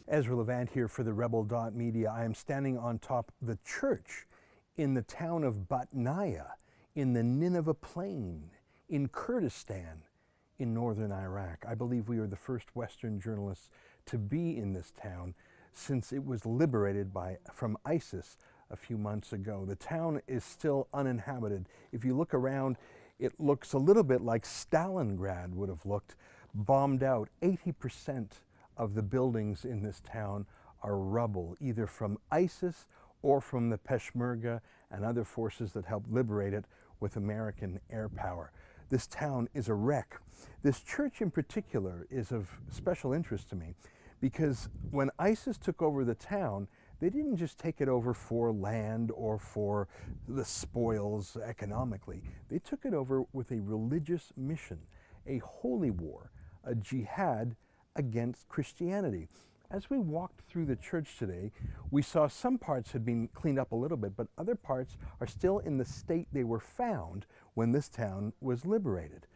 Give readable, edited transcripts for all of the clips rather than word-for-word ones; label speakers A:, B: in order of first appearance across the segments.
A: Ezra Levant here for the Rebel.media. I am standing on top of the church in the town of Batnaya in the Nineveh Plain in Kurdistan in northern Iraq. I believe we are the first Western journalists to be in this town since it was liberated from ISIS a few months ago. The town is still uninhabited. If you look around, it looks a little bit like Stalingrad would have looked, bombed out. 80% of the buildings in this town are rubble, either from ISIS or from the Peshmerga and other forces that helped liberate it with American air power. This town is a wreck. This church in particular is of special interest to me because when ISIS took over the town, they didn't just take it over for land or for the spoils economically. They took it over with a religious mission, a holy war, a jihad against Christianity. As we walked through the church today, we saw some parts had been cleaned up a little bit, but other parts are still in the state they were found when this town was liberated.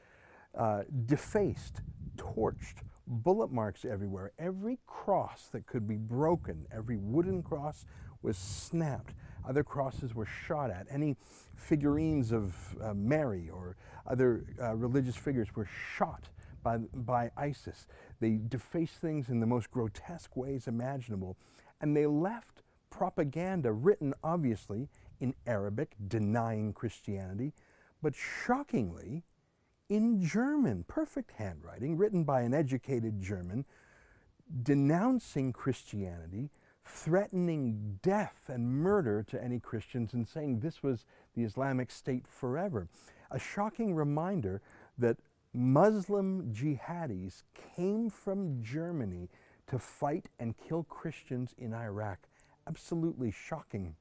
A: Defaced, torched, bullet marks everywhere. Every cross that could be broken, every wooden cross was snapped. Other crosses were shot at. Any figurines of Mary or other religious figures were shot by ISIS. They defaced things in the most grotesque ways imaginable. And they left propaganda written, obviously, in Arabic, denying Christianity, but shockingly, in German, perfect handwriting, written by an educated German, denouncing Christianity, threatening death and murder to any Christians, and saying this was the Islamic State forever. A shocking reminder that Muslim jihadis came from Germany to fight and kill Christians in Iraq. Absolutely shocking.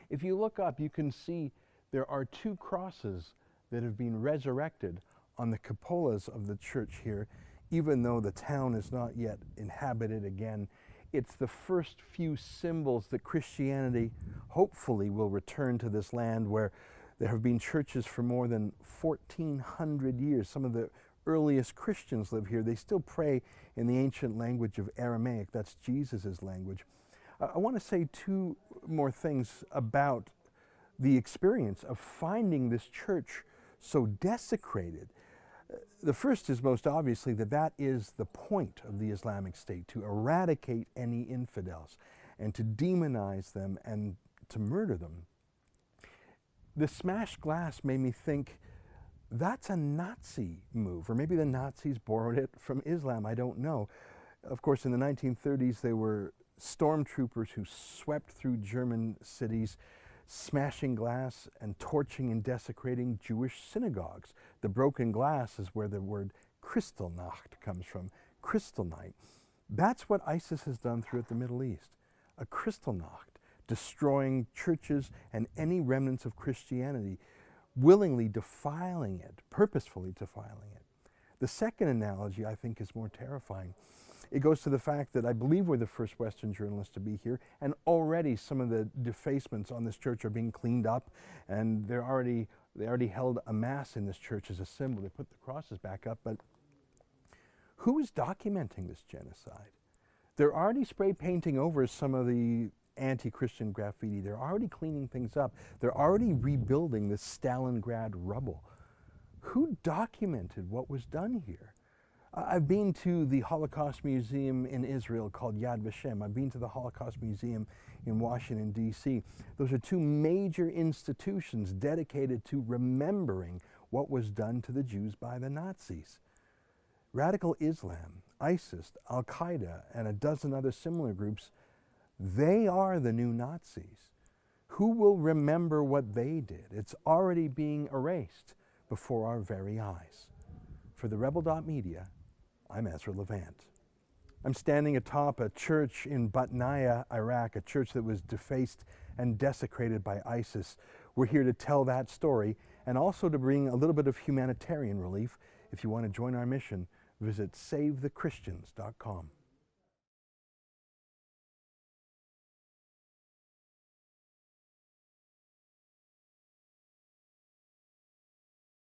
A: If you look up, you can see there are two crosses that have been resurrected on the cupolas of the church here, even though the town is not yet inhabited again. It's the first few symbols that Christianity hopefully will return to this land where there have been churches for more than 1,400 years. Some of the earliest Christians live here. They still pray in the ancient language of Aramaic. That's Jesus' language. I want to say two more things about the experience of finding this church so desecrated. The first is most obviously that is the point of the Islamic State, to eradicate any infidels and to demonize them and to murder them. The smashed glass made me think that's a Nazi move, or maybe the Nazis borrowed it from Islam, I don't know. Of course, in the 1930s, there were stormtroopers who swept through German cities, smashing glass and torching and desecrating Jewish synagogues. The broken glass is where the word Kristallnacht comes from, crystal night. That's what ISIS has done throughout the Middle East, a Kristallnacht, destroying churches and any remnants of Christianity, willingly defiling it, purposefully defiling it. The second analogy, I think, is more terrifying. It goes to the fact that I believe we're the first Western journalists to be here, and already some of the defacements on this church are being cleaned up, and they already held a mass in this church as a symbol. They put the crosses back up, but who is documenting this genocide? They're already spray painting over some of the anti-Christian graffiti. They're already cleaning things up. They're already rebuilding the Stalingrad rubble. Who documented what was done here? I've been to the Holocaust Museum in Israel called Yad Vashem. I've been to the Holocaust Museum in Washington, D.C. Those are two major institutions dedicated to remembering what was done to the Jews by the Nazis. Radical Islam, ISIS, Al-Qaeda, and a dozen other similar groups, they are the new Nazis. Who will remember what they did? It's already being erased before our very eyes. For the Rebel.media, I'm Ezra Levant. I'm standing atop a church in Batnaya, Iraq, a church that was defaced and desecrated by ISIS. We're here to tell that story and also to bring a little bit of humanitarian relief. If you want to join our mission, visit SaveTheChristians.com.